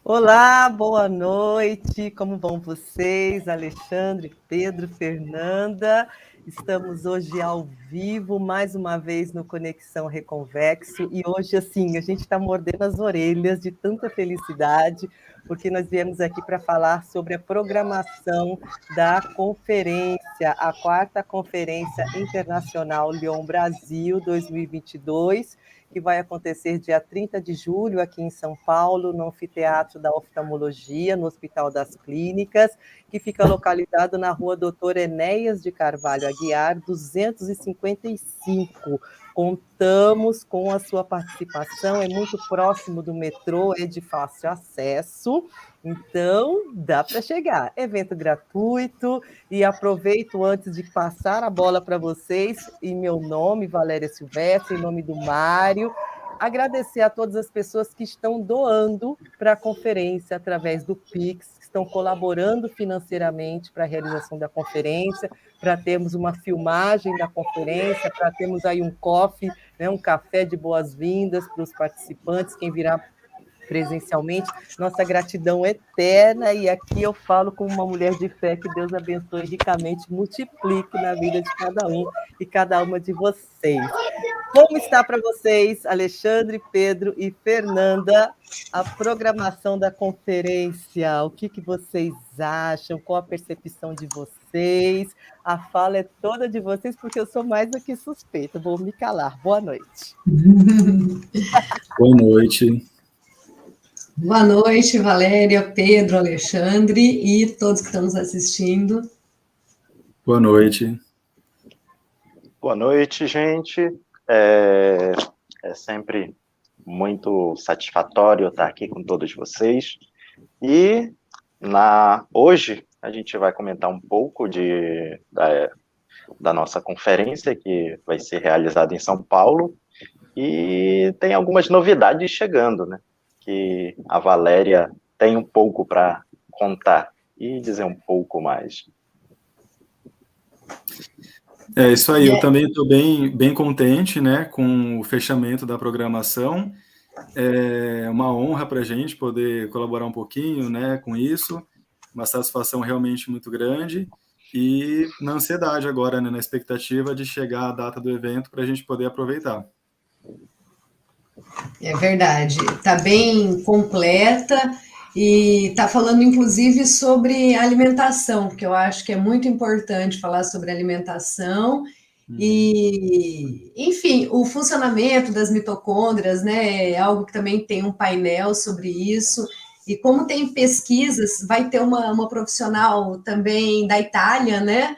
Olá, boa noite, como vão vocês? Alexandre, Pedro, Fernanda, estamos hoje ao vivo, mais uma vez no Conexão Reconvexo, e hoje, assim, a gente está mordendo as orelhas de tanta felicidade, porque nós viemos aqui para falar sobre a programação da conferência, a 4ª Conferência Internacional Lyon Brasil 2022, que vai acontecer dia 30 de julho aqui em São Paulo, no Anfiteatro da Oftalmologia, no Hospital das Clínicas, que fica localizado na rua Doutor Enéas de Carvalho Aguiar, 255. Contamos com a sua participação, é muito próximo do metrô, é de fácil acesso, então dá para chegar. Evento gratuito, e aproveito antes de passar a bola para vocês, em meu nome, Valéria Silvestre, em nome do Mário, agradecer a todas as pessoas que estão doando para a conferência através do Pix, que estão colaborando financeiramente para a realização da conferência, para termos uma filmagem da conferência, para termos aí um coffee, né, um café de boas-vindas para os participantes, quem virá presencialmente, nossa gratidão eterna, e aqui eu falo como uma mulher de fé, que Deus abençoe ricamente, multiplique na vida de cada um e cada uma de vocês. Como está para vocês, Alexandre, Pedro e Fernanda, a programação da conferência? O que vocês acham? Qual a percepção de vocês? A fala é toda de vocês, porque eu sou mais do que suspeita, vou me calar. Boa noite. Boa noite. Boa noite, Valéria, Pedro, Alexandre e todos que estão nos assistindo. Boa noite. Boa noite, gente. É sempre muito satisfatório estar aqui com todos vocês. E hoje a gente vai comentar um pouco da nossa conferência, que vai ser realizada em São Paulo, e tem algumas novidades chegando, né? Que a Valéria tem um pouco para contar e dizer um pouco mais. É isso aí, eu também estou bem contente, né, com o fechamento da programação. É uma honra para a gente poder colaborar um pouquinho, né, com isso, uma satisfação realmente muito grande, e na ansiedade agora, né, na expectativa de chegar a data do evento para a gente poder aproveitar. É verdade, está bem completa e está falando inclusive sobre alimentação, que eu acho que é muito importante falar sobre alimentação e, enfim, o funcionamento das mitocôndrias, né, é algo que também tem um painel sobre isso, e como tem pesquisas, vai ter uma profissional também da Itália, né,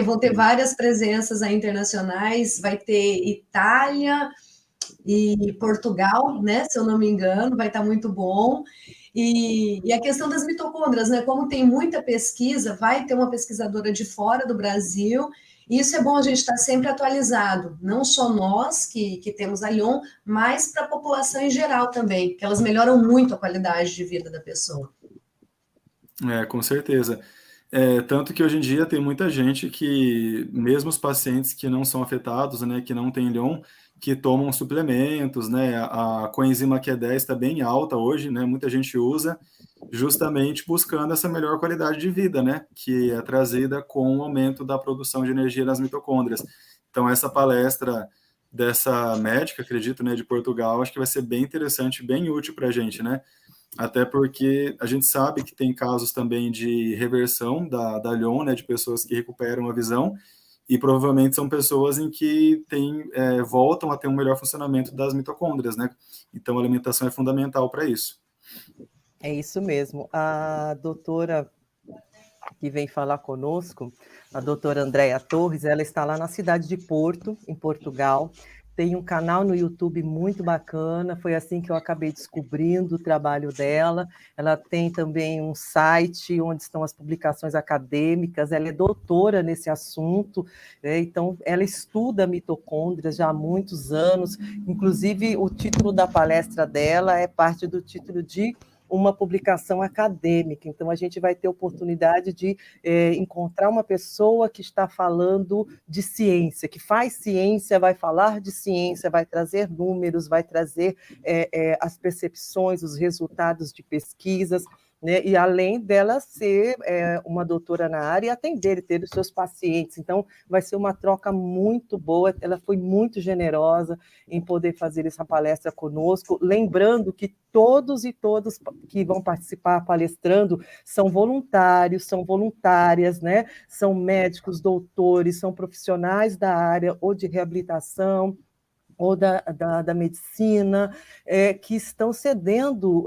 vão ter várias presenças aí internacionais, vai ter Itália e Portugal, né, se eu não me engano, vai estar muito bom. E a questão das mitocôndrias, né, como tem muita pesquisa, vai ter uma pesquisadora de fora do Brasil, e isso é bom a gente estar sempre atualizado, não só nós que temos a Lyon, mas para a população em geral também, que elas melhoram muito a qualidade de vida da pessoa. Com certeza. Tanto que hoje em dia tem muita gente que, mesmo os pacientes que não são afetados, né, que não têm Lyon, que tomam suplementos, né, a coenzima Q10 está bem alta hoje, né, muita gente usa, justamente buscando essa melhor qualidade de vida, né, que é trazida com o aumento da produção de energia nas mitocôndrias. Então, essa palestra dessa médica, acredito, né, de Portugal, acho que vai ser bem interessante, bem útil para a gente, né, até porque a gente sabe que tem casos também de reversão da Lyon, né, de pessoas que recuperam a visão, e provavelmente são pessoas em que voltam a ter um melhor funcionamento das mitocôndrias, né? Então a alimentação é fundamental para isso. É isso mesmo. A doutora que vem falar conosco, a doutora Andréa Torres, ela está lá na cidade de Porto, em Portugal. Tem um canal no YouTube muito bacana, foi assim que eu acabei descobrindo o trabalho dela. Ela tem também um site onde estão as publicações acadêmicas, ela é doutora nesse assunto, então ela estuda mitocôndrias já há muitos anos, inclusive o título da palestra dela é parte do título de uma publicação acadêmica. Então, a gente vai ter oportunidade de encontrar uma pessoa que está falando de ciência, que faz ciência, vai falar de ciência, vai trazer números, vai trazer as percepções, os resultados de pesquisas, né? E além dela ser uma doutora na área e atender e ter os seus pacientes. Então, vai ser uma troca muito boa. Ela foi muito generosa em poder fazer essa palestra conosco, lembrando que todos e todas que vão participar palestrando são voluntários, são voluntárias, né? São médicos, doutores, são profissionais da área ou de reabilitação, ou da medicina, que estão cedendo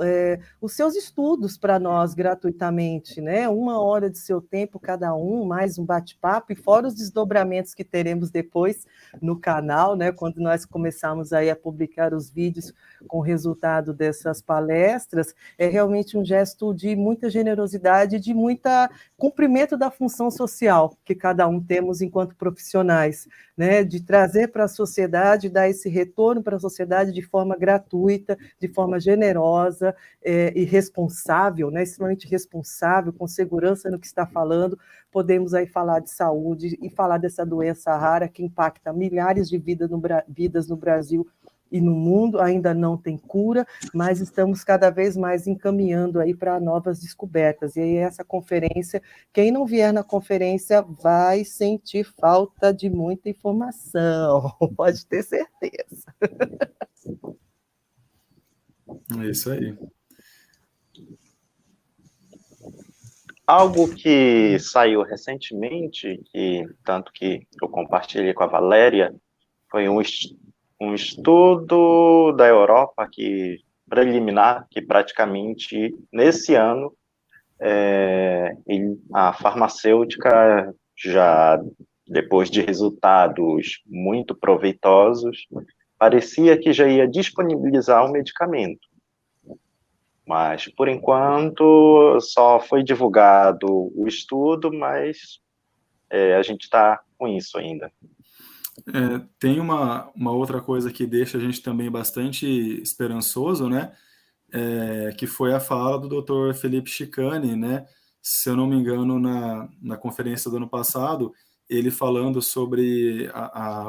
os seus estudos para nós gratuitamente, né? 1 hora de seu tempo cada um, mais um bate-papo, e fora os desdobramentos que teremos depois no canal, né? Quando nós começarmos aí a publicar os vídeos com o resultado dessas palestras, é realmente um gesto de muita generosidade, de muita cumprimento da função social que cada um temos enquanto profissionais, né? De trazer para a sociedade, dar esse retorno para a sociedade de forma gratuita, de forma generosa e responsável, né? Extremamente responsável, com segurança no que está falando. Podemos aí falar de saúde e falar dessa doença rara que impacta milhares de vidas no Brasil e no mundo. Ainda não tem cura, mas estamos cada vez mais encaminhando aí para novas descobertas. E aí essa conferência, quem não vier na conferência vai sentir falta de muita informação, pode ter certeza. É isso aí. Algo que saiu recentemente, e tanto que eu compartilhei com a Valéria, foi um estudo da Europa preliminar, que praticamente nesse ano a farmacêutica, já depois de resultados muito proveitosos, parecia que já ia disponibilizar o medicamento. Mas, por enquanto, só foi divulgado o estudo, mas a gente está com isso ainda. Tem uma outra coisa que deixa a gente também bastante esperançoso, né? Que foi a fala do Dr. Felipe Chicane, né? Se eu não me engano, na conferência do ano passado, ele falando sobre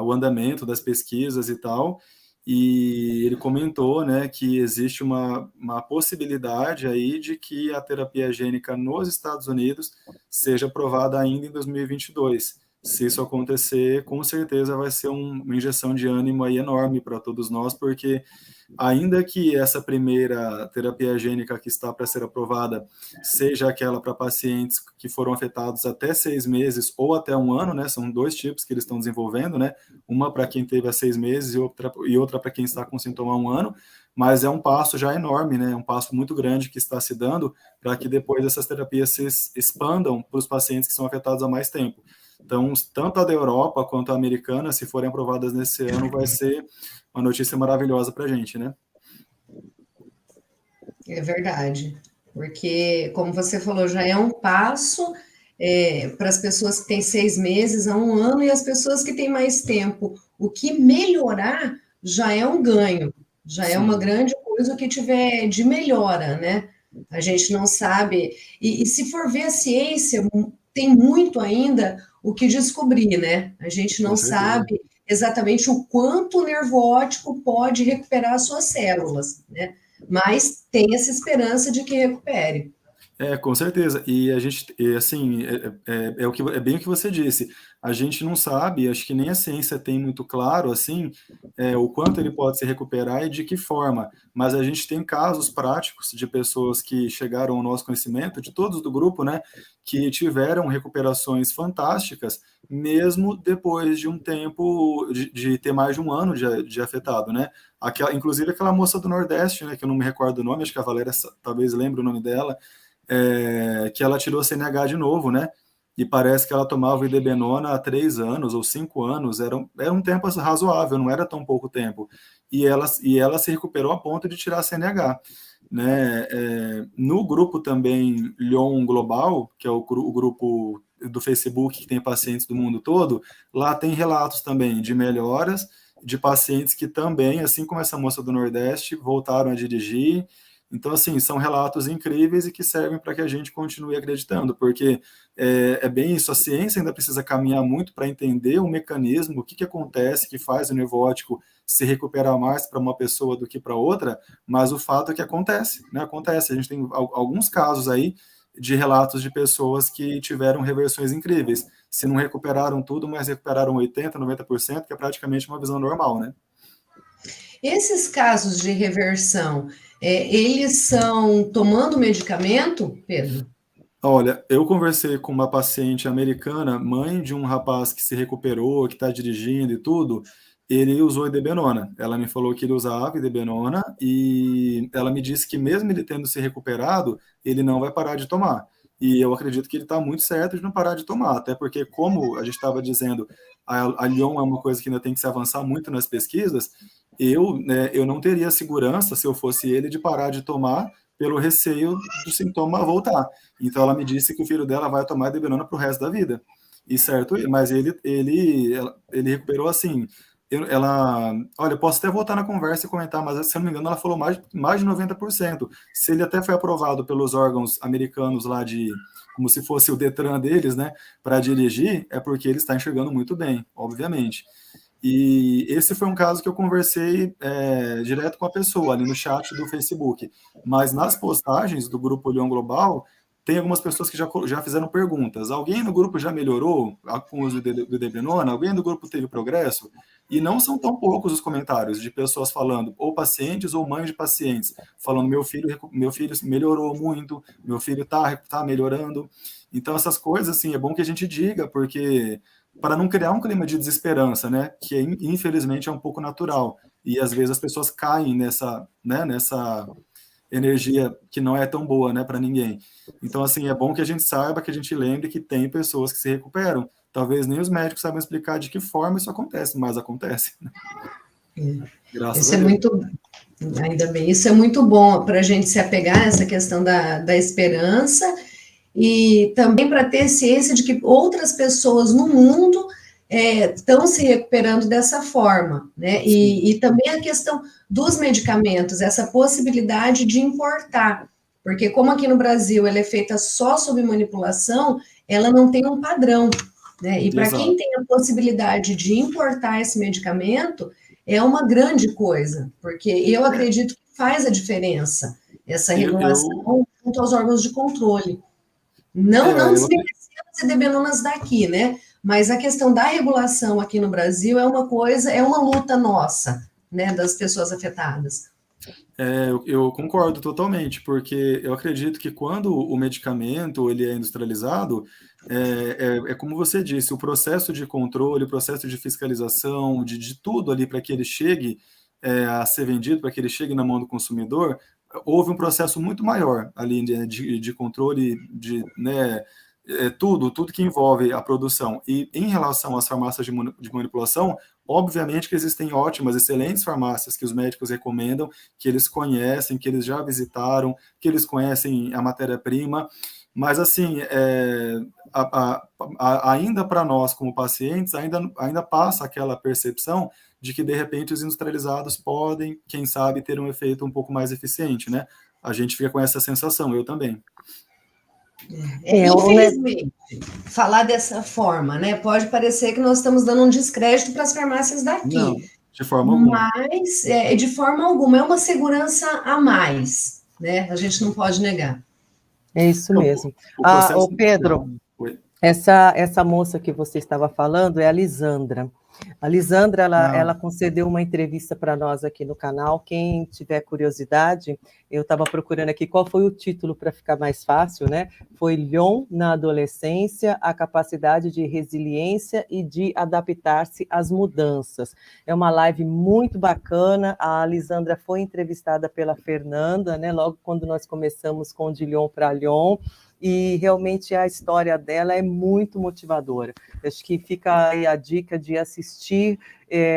o andamento das pesquisas e tal, e ele comentou, né, que existe uma possibilidade aí de que a terapia gênica nos Estados Unidos seja aprovada ainda em 2022. Se isso acontecer, com certeza vai ser uma injeção de ânimo aí enorme para todos nós, porque ainda que essa primeira terapia gênica que está para ser aprovada seja aquela para pacientes que foram afetados até 6 meses ou até 1 ano, né? São 2 tipos que eles estão desenvolvendo, né? Uma para quem teve há 6 meses e outra para quem está com sintoma há 1 ano, mas é um passo já enorme, né? Um passo muito grande que está se dando para que depois essas terapias se expandam para os pacientes que são afetados há mais tempo. Então, tanto a da Europa quanto a americana, se forem aprovadas nesse ano, vai ser uma notícia maravilhosa para a gente, né? É verdade, porque, como você falou, já é um passo para as pessoas que têm 6 meses a 1 ano e as pessoas que têm mais tempo. O que melhorar já é um ganho, já é uma grande coisa que tiver de melhora, né? A gente não sabe, e se for ver a ciência, tem muito ainda o que descobrir, né? A gente não sabe exatamente o quanto o nervo óptico pode recuperar as suas células, né? Mas tem essa esperança de que recupere. Com certeza. E a gente, assim, é bem o que você disse. A gente não sabe, acho que nem a ciência tem muito claro, assim, o quanto ele pode se recuperar e de que forma. Mas a gente tem casos práticos de pessoas que chegaram ao nosso conhecimento, de todos do grupo, né, que tiveram recuperações fantásticas, mesmo depois de um tempo, de ter mais de 1 ano de afetado, né? Inclusive aquela moça do Nordeste, né, que eu não me recordo o nome, acho que a Valéria talvez lembre o nome dela, que ela tirou CNH de novo, né? E parece que ela tomava idebenona há 3 anos ou 5 anos, era um tempo razoável, não era tão pouco tempo. E ela se recuperou a ponto de tirar a CNH. Né? No grupo também Lyon Global, que é o grupo do Facebook que tem pacientes do mundo todo, lá tem relatos também de melhoras de pacientes que também, assim como essa moça do Nordeste, voltaram a dirigir. Então, assim, são relatos incríveis e que servem para que a gente continue acreditando, porque é bem isso, a ciência ainda precisa caminhar muito para entender o mecanismo, o que acontece que faz o nervo óptico se recuperar mais para uma pessoa do que para outra, mas o fato é que acontece, né? Acontece, a gente tem alguns casos aí de relatos de pessoas que tiveram reversões incríveis. Se não recuperaram tudo, mas recuperaram 80%, 90%, que é praticamente uma visão normal, né? Esses casos de reversão, eles são tomando medicamento, Pedro? Olha, eu conversei com uma paciente americana, mãe de um rapaz que se recuperou, que está dirigindo e tudo, ele usou idebenona. Ela me falou que ele usava idebenona e ela me disse que mesmo ele tendo se recuperado, ele não vai parar de tomar. E eu acredito que ele está muito certo de não parar de tomar, até porque, como a gente estava dizendo, a Lyon é uma coisa que ainda tem que se avançar muito nas pesquisas, eu não teria segurança, se eu fosse ele, de parar de tomar pelo receio do sintoma voltar. Então ela me disse que o filho dela vai tomar idebenona para o resto da vida. E certo, mas ele recuperou assim. Olha, eu posso até voltar na conversa e comentar, mas se eu não me engano, ela falou mais de 90%. Se ele até foi aprovado pelos órgãos americanos lá como se fosse o Detran deles, né, para dirigir, é porque ele está enxergando muito bem, obviamente. E esse foi um caso que eu conversei direto com a pessoa ali no chat do Facebook. Mas nas postagens do grupo Lyon Global, tem algumas pessoas que já fizeram perguntas. Alguém no grupo já melhorou com o uso do idebenona? Alguém no grupo teve progresso? E não são tão poucos os comentários de pessoas falando, ou pacientes ou mães de pacientes, falando meu filho melhorou muito, meu filho tá melhorando. Então essas coisas, assim, é bom que a gente diga, porque para não criar um clima de desesperança, né, que infelizmente é um pouco natural, e às vezes as pessoas caem nessa energia que não é tão boa, né, para ninguém. Então, assim, é bom que a gente saiba, que a gente lembre que tem pessoas que se recuperam. Talvez nem os médicos saibam explicar de que forma isso acontece, mas acontece. Graças Isso a é Deus. muito, ainda bem, isso é muito bom para a gente se apegar a essa questão da esperança e também para ter ciência de que outras pessoas no mundo estão se recuperando dessa forma, né? E também a questão dos medicamentos, essa possibilidade de importar, porque como aqui no Brasil ela é feita só sob manipulação, ela não tem um padrão, né? E para quem tem a possibilidade de importar esse medicamento, é uma grande coisa, porque eu acredito que faz a diferença essa regulação junto aos órgãos de controle. Não desmerecendo as idebenonas daqui, né? Mas a questão da regulação aqui no Brasil é uma luta nossa, né, das pessoas afetadas. Eu concordo totalmente, porque eu acredito que quando o medicamento ele é industrializado, como você disse, o processo de controle, o processo de fiscalização, de tudo ali para que ele chegue a ser vendido, para que ele chegue na mão do consumidor, houve um processo muito maior ali de controle, né, tudo que envolve a produção. E em relação às farmácias de manipulação, obviamente que existem ótimas, excelentes farmácias que os médicos recomendam, que eles conhecem, que eles já visitaram, que eles conhecem a matéria-prima, mas assim, ainda para nós como pacientes, ainda passa aquela percepção de que de repente os industrializados podem, quem sabe, ter um efeito um pouco mais eficiente, né? A gente fica com essa sensação, eu também. Infelizmente, falar dessa forma, né? Pode parecer que nós estamos dando um descrédito para as farmácias daqui. Não, de forma alguma. Mas, de forma alguma, é uma segurança a mais, né? A gente não pode negar. É isso mesmo. Pedro, essa moça que você estava falando é a Lisandra. A Lisandra, ela concedeu uma entrevista para nós aqui no canal. Quem tiver curiosidade, eu estava procurando aqui qual foi o título para ficar mais fácil, né? Foi Lyon na adolescência, a capacidade de resiliência e de adaptar-se às mudanças. É uma live muito bacana. A Lisandra foi entrevistada pela Fernanda, né? Logo quando nós começamos com De Lyon para Lyon. E realmente a história dela é muito motivadora. Acho que fica aí a dica de assistir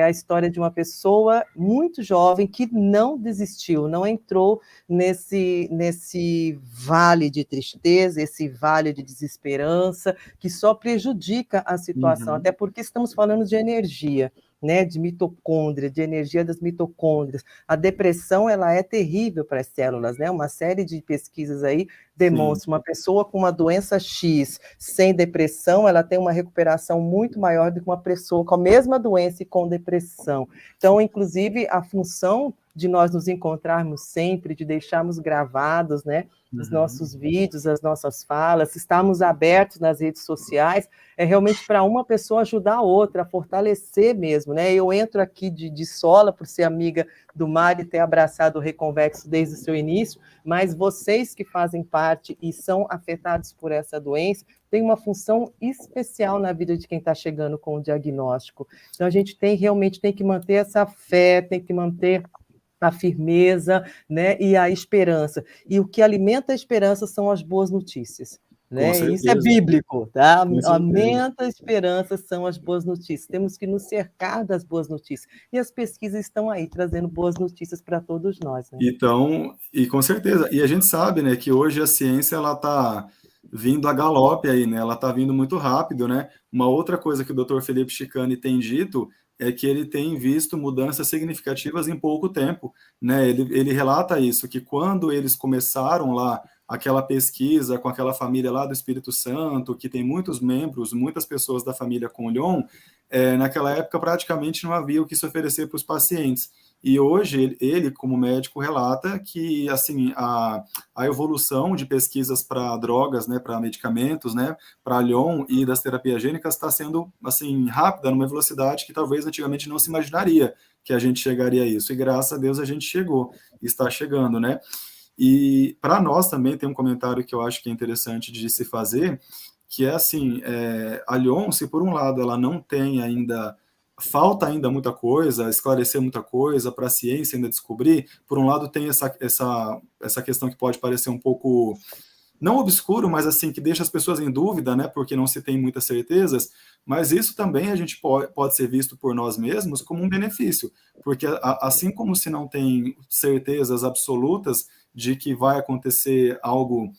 a história de uma pessoa muito jovem que não desistiu, não entrou nesse vale de tristeza, esse vale de desesperança, que só prejudica a situação, até porque estamos falando de energia. né, de mitocôndria, de energia das mitocôndrias. A depressão, ela é terrível para as células, né? Uma série de pesquisas aí demonstra uma pessoa com uma doença X sem depressão, ela tem uma recuperação muito maior do que uma pessoa com a mesma doença e com depressão. Então, inclusive, a função de nós nos encontrarmos sempre, de deixarmos gravados, né, os nossos vídeos, as nossas falas, estarmos abertos nas redes sociais, é realmente para uma pessoa ajudar a outra, a fortalecer mesmo, né? Eu entro aqui de sola por ser amiga do Mário e ter abraçado o Reconvexo desde o seu início, mas vocês que fazem parte e são afetados por essa doença, têm uma função especial na vida de quem está chegando com o diagnóstico. Então, a gente realmente tem que manter essa fé, tem que manter a firmeza, né, e a esperança. E o que alimenta a esperança são as boas notícias. Né? Isso é bíblico, tá? Aumenta a esperança, são as boas notícias. Temos que nos cercar das boas notícias. E as pesquisas estão aí, trazendo boas notícias para todos nós. Né? Então, e com certeza, e a gente sabe, né, que hoje a ciência, ela está vindo a galope aí, né, ela está vindo muito rápido, né. Uma outra coisa que o Dr. Felipe Chicani tem dito é que ele tem visto mudanças significativas em pouco tempo, né, ele relata isso, que quando eles começaram lá aquela pesquisa com aquela família lá do Espírito Santo, que tem muitos membros, muitas pessoas da família com Lyon, naquela época praticamente não havia o que se oferecer para os pacientes. E hoje ele, como médico, relata que assim a evolução de pesquisas para drogas, né, para medicamentos, né, para Lyon e das terapias gênicas está sendo assim rápida, numa velocidade que talvez antigamente não se imaginaria que a gente chegaria a isso. E graças a Deus a gente chegou, está chegando, né? E para nós também tem um comentário que eu acho que é interessante de se fazer, que é assim, a Lyon, se por um lado ela não tem ainda, falta ainda muita coisa, esclarecer muita coisa para a ciência ainda descobrir, por um lado tem essa questão que pode parecer um pouco, não obscuro, mas assim, que deixa as pessoas em dúvida, né, porque não se tem muitas certezas, mas isso também a gente pode ser visto por nós mesmos como um benefício, porque assim como se não tem certezas absolutas de que vai acontecer algo,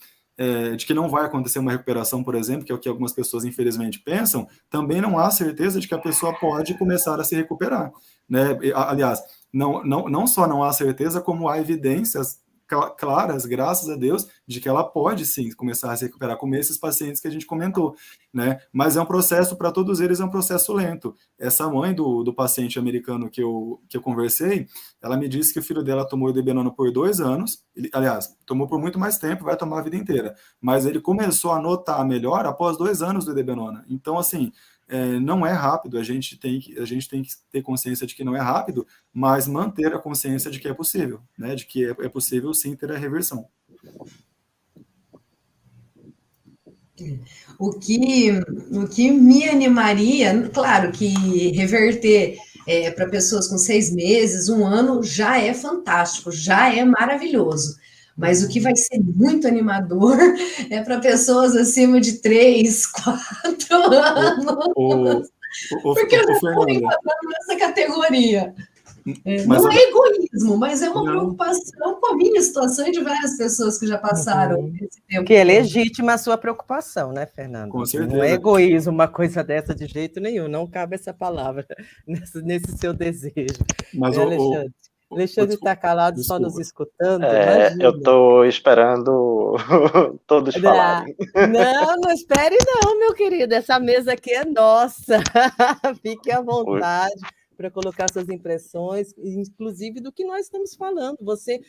de que não vai acontecer uma recuperação, por exemplo, que é o que algumas pessoas infelizmente pensam, também não há certeza de que a pessoa pode começar a se recuperar, né? Aliás, não só não há certeza, como há evidências claras, graças a Deus, de que ela pode sim começar a se recuperar, como esses pacientes que a gente comentou, né? Mas é um processo, para todos eles, é um processo lento. Essa mãe do paciente americano que eu conversei, ela me disse que o filho dela tomou Idebenona por 2 anos, aliás, tomou por muito mais tempo, vai tomar a vida inteira, mas ele começou a notar melhor após 2 anos do Idebenona. Então, assim, não é rápido, a gente tem que ter consciência de que não é rápido, mas manter a consciência de que é possível, né? De que é possível sim ter a reversão. O que me animaria, claro que reverter para pessoas com 6 meses, 1 ano, já é fantástico, já é maravilhoso. Mas o que vai ser muito animador é para pessoas acima de 3, 4 anos. Porque eu já estou me enquadrando nessa categoria. Não é egoísmo, mas é uma preocupação com a minha situação e de várias pessoas que já passaram esse tempo. Que é legítima a sua preocupação, né, Fernando? Com certeza. Não é egoísmo uma coisa dessa de jeito nenhum, não cabe essa palavra nesse seu desejo. Mas, Alexandre? Alexandre está calado, só nos escutando. Eu estou esperando todos falarem. Não espere não, meu querido. Essa mesa aqui é nossa. Fique à vontade para colocar suas impressões, inclusive do que nós estamos falando. Você,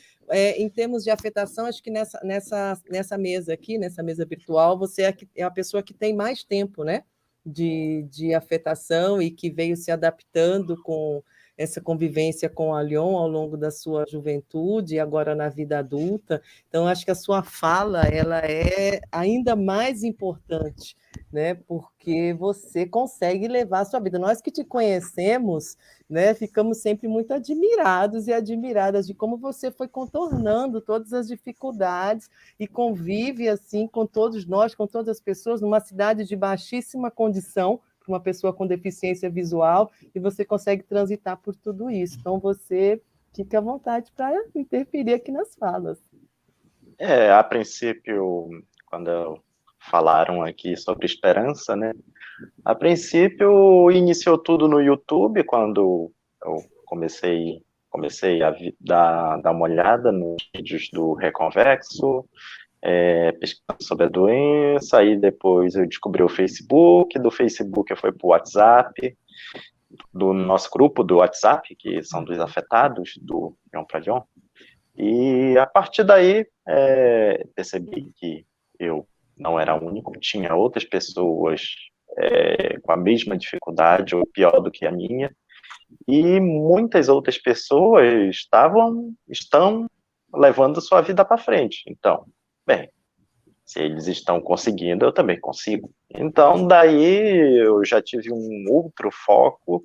em termos de afetação, acho que nessa mesa aqui, nessa mesa virtual, você é a pessoa que tem mais tempo, né, de afetação e que veio se adaptando com essa convivência com a Lyon ao longo da sua juventude e agora na vida adulta. Então, acho que a sua fala ela é ainda mais importante, né? Porque você consegue levar a sua vida. Nós que te conhecemos, né, ficamos sempre muito admirados e admiradas de como você foi contornando todas as dificuldades e convive assim com todos nós, com todas as pessoas, numa cidade de baixíssima condição, uma pessoa com deficiência visual, e você consegue transitar por tudo isso. Então, você fica à vontade para interferir aqui nas falas. A princípio, quando eu falaram aqui sobre esperança, né? A princípio, iniciou tudo no YouTube, quando eu comecei a dar uma olhada nos vídeos do Reconvexo, pesquisando sobre a doença, aí depois eu descobri o Facebook, do Facebook eu fui para o WhatsApp, do nosso grupo do WhatsApp, que são dos afetados do Lyon para Lyon, e a partir daí percebi que eu não era único, tinha outras pessoas com a mesma dificuldade ou pior do que a minha, e muitas outras pessoas estão levando sua vida para frente. Então, bem, se eles estão conseguindo, eu também consigo. Então, daí eu já tive um outro foco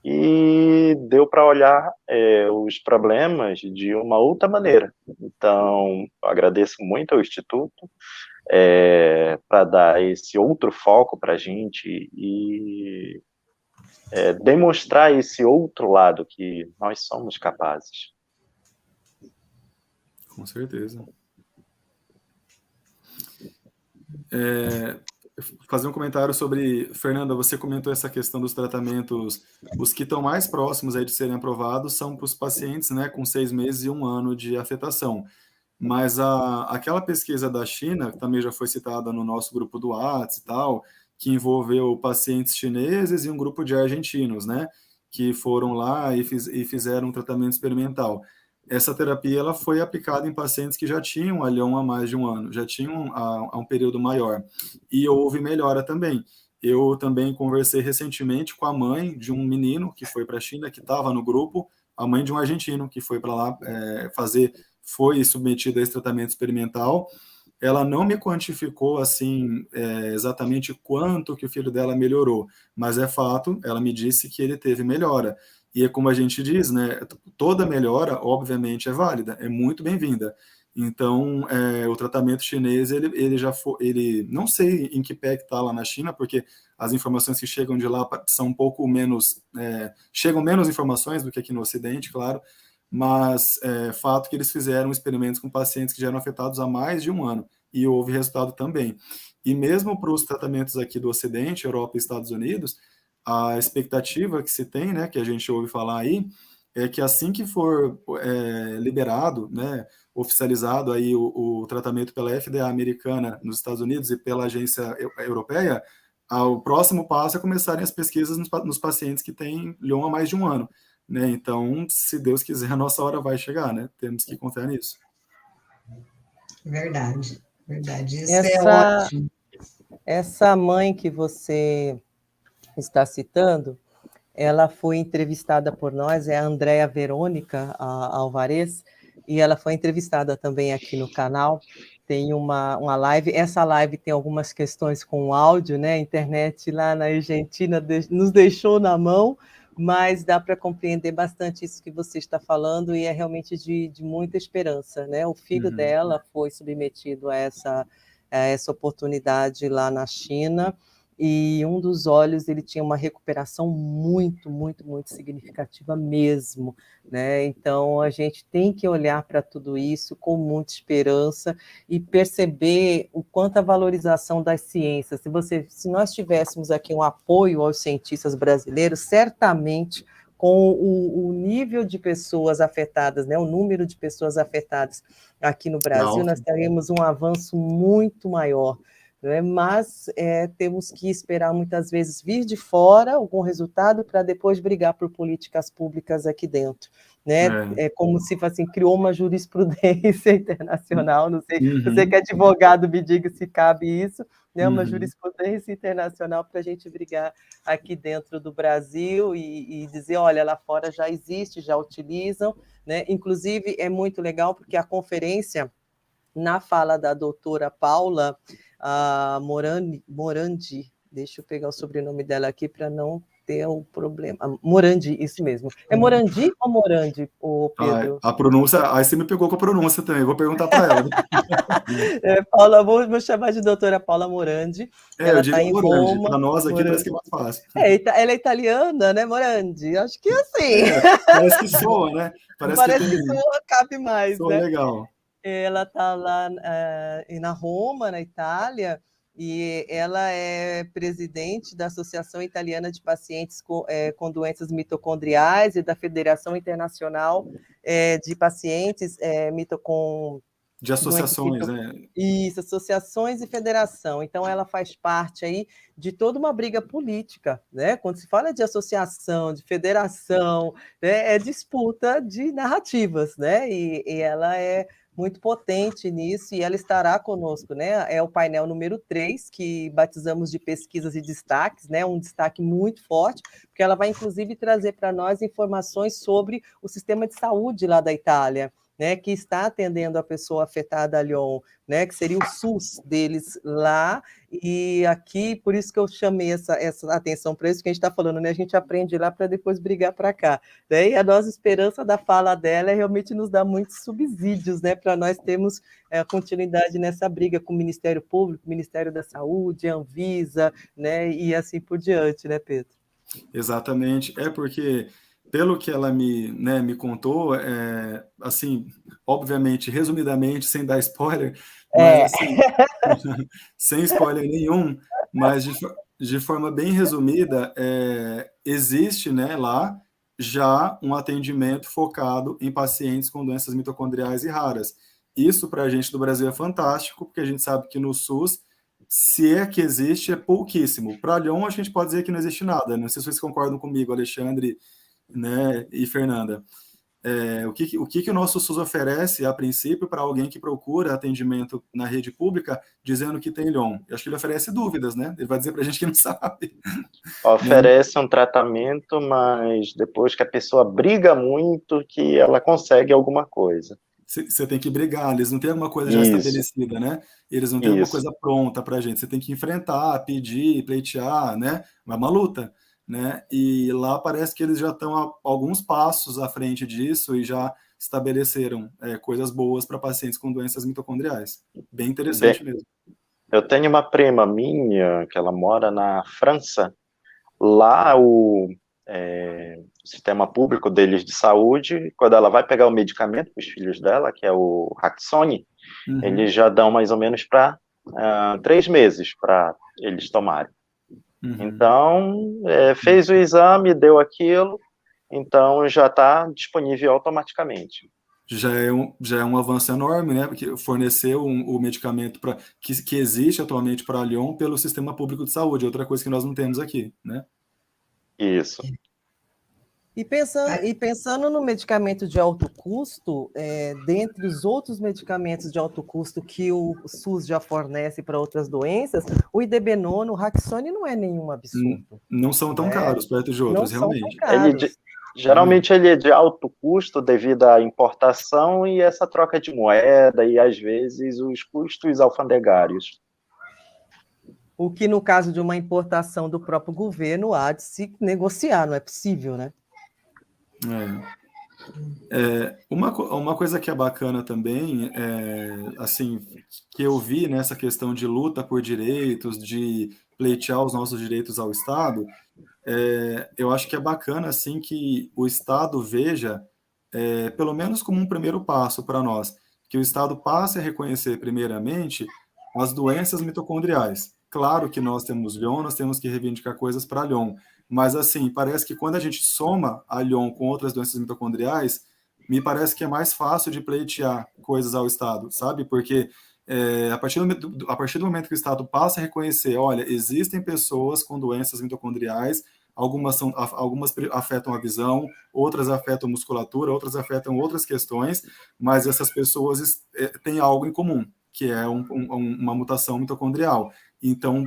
e deu para olhar os problemas de uma outra maneira. Então, eu agradeço muito ao Instituto para dar esse outro foco para a gente e demonstrar esse outro lado que nós somos capazes. Com certeza. Fazer um comentário sobre, Fernanda, você comentou essa questão dos tratamentos, os que estão mais próximos aí de serem aprovados são para os pacientes, né, com 6 meses e 1 ano de afetação. Mas aquela pesquisa da China, que também já foi citada no nosso grupo do WhatsApp e tal, que envolveu pacientes chineses e um grupo de argentinos, né, que foram lá e fizeram um tratamento experimental. Essa terapia ela foi aplicada em pacientes que já tinham a Lyon há mais de 1 ano, já tinham há um período maior, e houve melhora também. Eu também conversei recentemente com a mãe de um menino que foi para a China, que estava no grupo, a mãe de um argentino que foi para lá foi submetida a esse tratamento experimental. Ela não me quantificou assim exatamente quanto que o filho dela melhorou, mas é fato, ela me disse que ele teve melhora. E é como a gente diz, né, toda melhora, obviamente, é válida, é muito bem-vinda. Então, o tratamento chinês, ele já foi, não sei em que pé que está lá na China, porque as informações que chegam de lá são um pouco menos, chegam menos informações do que aqui no Ocidente, claro, mas fato que eles fizeram experimentos com pacientes que já eram afetados há mais de 1 ano, e houve resultado também. E mesmo para os tratamentos aqui do Ocidente, Europa e Estados Unidos, a expectativa que se tem, né, que a gente ouve falar aí, é que assim que for liberado, né, oficializado aí o tratamento pela FDA americana nos Estados Unidos e pela agência europeia, o próximo passo é começarem as pesquisas nos pacientes que têm Lyon há mais de 1 ano. Né? Então, se Deus quiser, a nossa hora vai chegar, né? Temos que confiar nisso. Verdade, verdade. Isso é ótimo. Essa mãe que você está citando, ela foi entrevistada por nós, é a Andréa Verônica Alvarez, e ela foi entrevistada também aqui no canal. Tem uma live, essa live tem algumas questões com áudio, né? A internet lá na Argentina nos deixou na mão, mas dá para compreender bastante isso que você está falando e é realmente de muita esperança, né? O filho dela foi submetido a essa oportunidade lá na China, e um dos olhos ele tinha uma recuperação muito, muito, muito significativa mesmo, né? Então a gente tem que olhar para tudo isso com muita esperança e perceber o quanto a valorização das ciências. Se nós tivéssemos aqui um apoio aos cientistas brasileiros, certamente com o nível de pessoas afetadas, né, o número de pessoas afetadas aqui no Brasil, nós teríamos um avanço muito maior. Mas temos que esperar muitas vezes vir de fora algum resultado para depois brigar por políticas públicas aqui dentro. Né? É como se assim, criou uma jurisprudência internacional, não sei, você que é advogado, me diga se cabe isso, né? Uma jurisprudência internacional para a gente brigar aqui dentro do Brasil e dizer, olha, lá fora já existe, já utilizam, né? Inclusive é muito legal porque a conferência, na fala da doutora Paula Morandi, deixa eu pegar o sobrenome dela aqui para não ter o problema. Morandi, isso mesmo. É Morandi ou Morandi, Pedro? A pronúncia, aí você me pegou com a pronúncia também, vou perguntar para ela. Paula, vou chamar de doutora Paula Morandi. Ela está em Roma. Para nós aqui parece que é mais fácil. Ela é italiana, né, Morandi? Acho que é assim. Parece que soa, né? Parece que soa, cabe mais, soa né? Legal. Ela está lá na Roma, na Itália, e ela é presidente da Associação Italiana de Pacientes com Doenças Mitocondriais e da Federação Internacional de Pacientes com de associações, né? Isso, associações e federação. Então, ela faz parte aí de toda uma briga política, né? Quando se fala de associação, de federação, né? É disputa de narrativas, né? E ela é muito potente nisso, e ela estará conosco, né? É o painel número 3, que batizamos de pesquisas e destaques, né? Um destaque muito forte, porque ela vai, inclusive, trazer para nós informações sobre o sistema de saúde lá da Itália, né, que está atendendo a pessoa afetada a Lyon, né, que seria o SUS deles lá, e aqui, por isso que eu chamei essa atenção para isso que a gente está falando, né, a gente aprende lá para depois brigar para cá, né, e a nossa esperança da fala dela realmente nos dá muitos subsídios, né, para nós termos continuidade nessa briga com o Ministério Público, Ministério da Saúde, Anvisa, né, e assim por diante, né, Pedro? Exatamente, porque pelo que ela me contou, assim, obviamente, resumidamente, sem dar spoiler, mas assim, sem spoiler nenhum, mas de forma bem resumida, existe, né, lá já um atendimento focado em pacientes com doenças mitocondriais e raras. Isso para a gente do Brasil é fantástico, porque a gente sabe que no SUS, se é que existe, é pouquíssimo. Para Lyon, a gente pode dizer que não existe nada. Não sei se vocês concordam comigo, Alexandre, né, e Fernanda. O que o nosso SUS oferece, a princípio, para alguém que procura atendimento na rede pública, dizendo que tem Lyon? Eu acho que ele oferece dúvidas, né? Ele vai dizer para a gente que não sabe. Oferece um tratamento, mas depois que a pessoa briga muito, que ela consegue alguma coisa. Você tem que brigar, eles não têm alguma coisa já estabelecida, né? Eles não têm alguma coisa pronta para a gente. Você tem que enfrentar, pedir, pleitear, né? É uma luta, né? E lá parece que eles já estão a alguns passos à frente disso e já estabeleceram coisas boas para pacientes com doenças mitocondriais. Bem interessante mesmo. Eu tenho uma prima minha, que ela mora na França. Lá o sistema público deles de saúde, quando ela vai pegar o medicamento para os filhos dela, que é o Raxone, eles já dão mais ou menos para 3 meses para eles tomarem. Então, fez o exame, deu aquilo, então já está disponível automaticamente. Já é um avanço enorme, né? Porque forneceu o medicamento que existe atualmente para Lyon pelo sistema público de saúde, outra coisa que nós não temos aqui, né? Isso. E pensando no medicamento de alto custo, dentre os outros medicamentos de alto custo que o SUS já fornece para outras doenças, o Idebenona, o Raxone não é nenhum absurdo. Não são tão caros perto de outros, realmente. Geralmente ele é de alto custo devido à importação e essa troca de moeda e, às vezes, os custos alfandegários. O que, no caso de uma importação do próprio governo, há de se negociar, não é possível, né? Uma coisa que é bacana também, assim, que eu vi nessa questão de luta por direitos, de pleitear os nossos direitos ao Estado, eu acho que é bacana, assim, que o Estado veja, pelo menos como um primeiro passo para nós, que o Estado passe a reconhecer, primeiramente, as doenças mitocondriais. Claro que nós temos Lyon, nós temos que reivindicar coisas para Lyon, mas, assim, parece que quando a gente soma a Lyon com outras doenças mitocondriais, me parece que é mais fácil de pleitear coisas ao Estado, sabe? Porque a partir do momento que o Estado passa a reconhecer, olha, existem pessoas com doenças mitocondriais, algumas afetam a visão, outras afetam a musculatura, outras afetam outras questões, mas essas pessoas têm algo em comum, que é uma mutação mitocondrial. Então,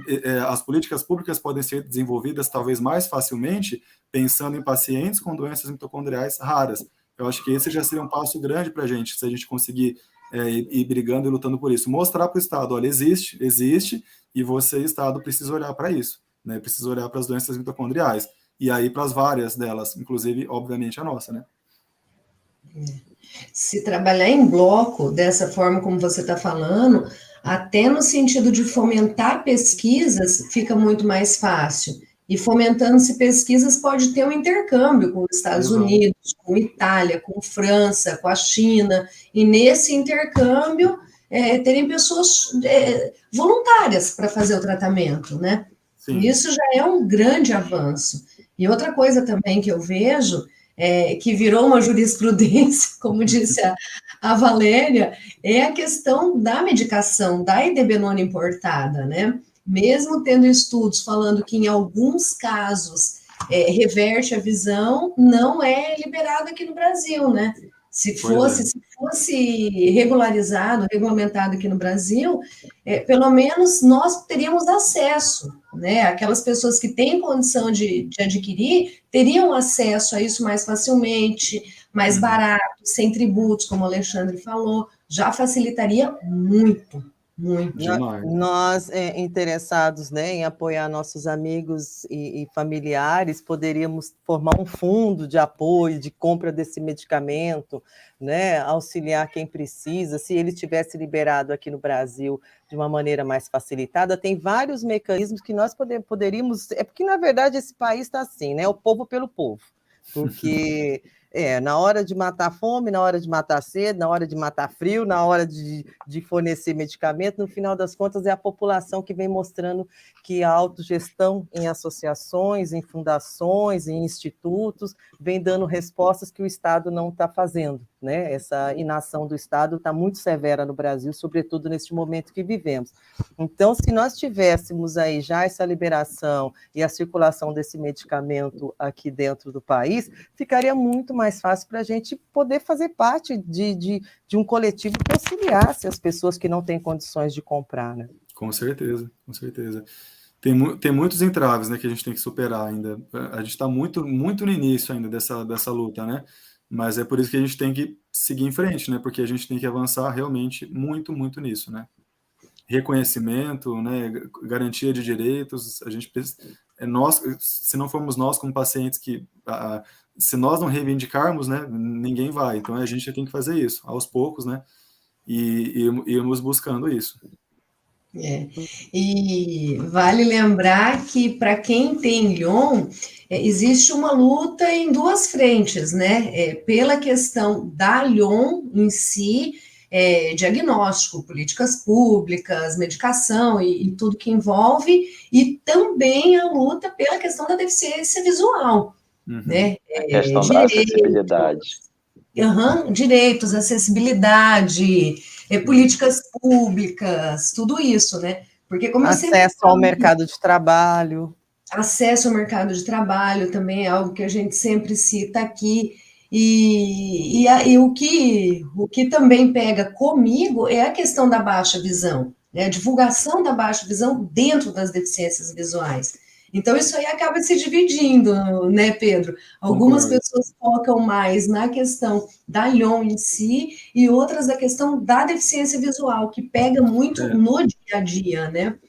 as políticas públicas podem ser desenvolvidas talvez mais facilmente pensando em pacientes com doenças mitocondriais raras. Eu acho que esse já seria um passo grande para a gente, se a gente conseguir ir brigando e lutando por isso. Mostrar para o Estado, olha, existe, e você, Estado, precisa olhar para isso, né? Precisa olhar para as doenças mitocondriais. E aí para as várias delas, inclusive, obviamente, a nossa, né? Se trabalhar em bloco, dessa forma como você está falando, até no sentido de fomentar pesquisas, fica muito mais fácil. E fomentando-se pesquisas, pode ter um intercâmbio com os Estados Unidos, com Itália, com França, com a China. E nesse intercâmbio, terem pessoas voluntárias para fazer o tratamento, né? Sim. Isso já é um grande avanço. E outra coisa também que eu vejo, que virou uma jurisprudência, como disse a Valéria, é a questão da medicação, da idebenona importada, né? Mesmo tendo estudos falando que em alguns casos reverte a visão, não é liberado aqui no Brasil, né? Se fosse regularizado, regulamentado aqui no Brasil, pelo menos nós teríamos acesso, né? Aquelas pessoas que têm condição de adquirir teriam acesso a isso mais facilmente, mais barato, sem tributos, como o Alexandre falou, já facilitaria muito, muito. Demais. Nós, interessados, né, em apoiar nossos amigos e familiares, poderíamos formar um fundo de apoio, de compra desse medicamento, né, auxiliar quem precisa, se ele tivesse liberado aqui no Brasil de uma maneira mais facilitada. Tem vários mecanismos que nós poderíamos... É porque, na verdade, esse país está assim, né, o povo pelo povo, porque... na hora de matar fome, na hora de matar sede, na hora de matar frio, na hora de fornecer medicamento, no final das contas é a população que vem mostrando que a autogestão em associações, em fundações, em institutos, vem dando respostas que o Estado não está fazendo, né? Essa inação do Estado está muito severa no Brasil, sobretudo neste momento que vivemos. Então, se nós tivéssemos aí já essa liberação e a circulação desse medicamento aqui dentro do país, ficaria muito mais fácil para a gente poder fazer parte de um coletivo que auxiliasse as pessoas que não têm condições de comprar, né? Com certeza, com certeza. Tem muitos entraves, né, que a gente tem que superar ainda. A gente está muito, muito no início ainda dessa luta, né? Mas é por isso que a gente tem que seguir em frente, né? Porque a gente tem que avançar realmente muito, muito nisso, né? Reconhecimento, né? Garantia de direitos. A gente nós, se não formos nós como pacientes se nós não reivindicarmos, né? Ninguém vai. Então a gente tem que fazer isso aos poucos, né? E irmos buscando isso. E vale lembrar que, para quem tem Lyon, existe uma luta em duas frentes, né? Pela questão da Lyon em si, diagnóstico, políticas públicas, medicação e tudo que envolve, e também a luta pela questão da deficiência visual, né? A questão da acessibilidade. Direitos, acessibilidade, políticas públicas, tudo isso, né? Porque como acesso ao mercado de trabalho. Acesso ao mercado de trabalho também é algo que a gente sempre cita aqui. E o que também pega comigo é a questão da baixa visão, né? A divulgação da baixa visão dentro das deficiências visuais. Então, isso aí acaba se dividindo, né, Pedro? Algumas pessoas focam mais na questão da Lyon em si e outras da questão da deficiência visual, que pega muito no dia a dia, né?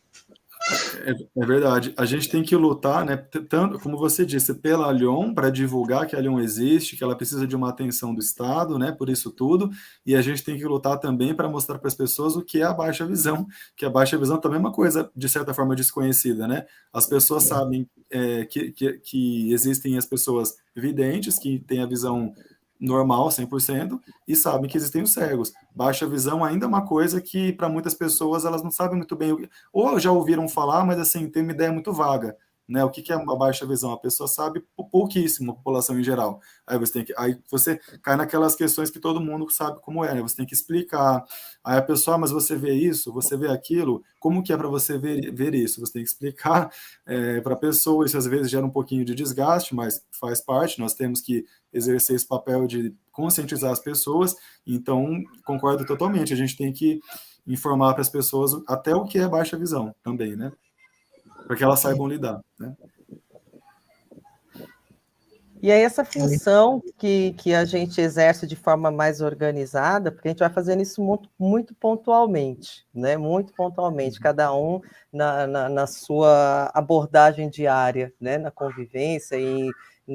É verdade. A gente tem que lutar, né, tanto, como você disse, pela Lyon, para divulgar que a Lyon existe, que ela precisa de uma atenção do Estado, né, por isso tudo, e a gente tem que lutar também para mostrar para as pessoas o que é a baixa visão, que a baixa visão também é uma coisa, de certa forma, desconhecida, né? As pessoas sabem que existem as pessoas videntes, que têm a visão normal, 100%, e sabem que existem os cegos. Baixa visão ainda é uma coisa que, para muitas pessoas, elas não sabem muito bem, ou já ouviram falar, mas assim, tem uma ideia muito vaga, né? O que é uma baixa visão? A pessoa sabe pouquíssimo, a população em geral. Aí você cai naquelas questões que todo mundo sabe como é, né? Você tem que explicar. Aí a pessoa, mas você vê isso, você vê aquilo, como que é para você ver isso? Você tem que explicar para a pessoa, isso às vezes gera um pouquinho de desgaste, mas faz parte, nós temos que exercer esse papel de conscientizar as pessoas, então concordo totalmente, a gente tem que informar para as pessoas até o que é baixa visão também, né? Para que elas saibam lidar, né? E aí essa função que a gente exerce de forma mais organizada, porque a gente vai fazendo isso muito, muito pontualmente, né? Muito pontualmente, cada um na sua abordagem diária, né? Na convivência e